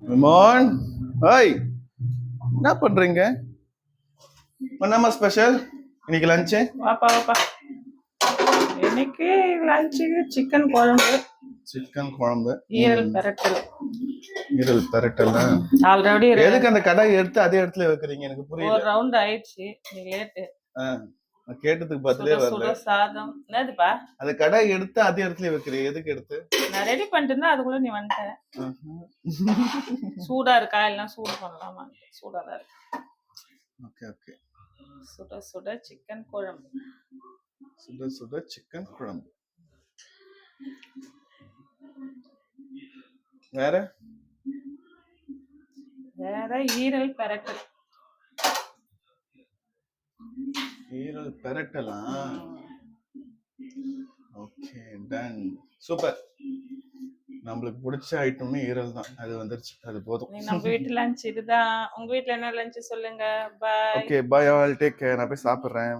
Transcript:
விமோன், hi, என்ன பண்றீங்க? என்னம்மா ஸ்பெஷல் இன்னைக்கு லஞ்சு? வாப்பா வாப்பா. இன்னைக்கு லஞ்சுக்கு சிக்கன் குழம்பு, சிக்கன் குழம்பு, ஈரல் பெரட்டல். ஈரல் பெரட்டல். ஆல்ரெடி எதுக்கு அந்த கடாய் எடுத்து அதே இடத்துல வைக்கிறீங்க? எனக்கு ஒரு புரியல. ரவுண்ட் ஆயிடுச்சு, நீ லேட்டு. நான் கேட்டதுக்கு பதிலே சுட வரல. சுட சாதம். என்னதுப்பா? அந்த கடாய் எடுத்து அதே இடத்துல வைக்கிறீங்க, எதுக்கு எடுத்து? நான் ரெடி பண்ணிட்டு இருந்தா அதுக்குள்ள நீ வந்துட்ட. சூடா இருக்கா எல்லாம் சூடு பண்ணலாமா? சூடா தான் இருக்கு. Okay okay. சுட சுட சிக்கன் குழம்பு. சுட சுட சிக்கன் குழம்பு. வேற வேற ஈரல் பெரட்டல். ஈரல் பெரட்டலா? Okay, ton. சூப்பர். நம்மளுக்கு பிடிச்ச ஐட்டமே ஈரல் தான். அது வந்துருச்சு, அது போதும். நம்ம வீட்டு லஞ்ச் இதுதான். உங்க வீட்ல என்ன லஞ்ச் சொல்லுங்க. Bye. Okay, bye all, take care. நான் போய் சாப்பிடுறேன்.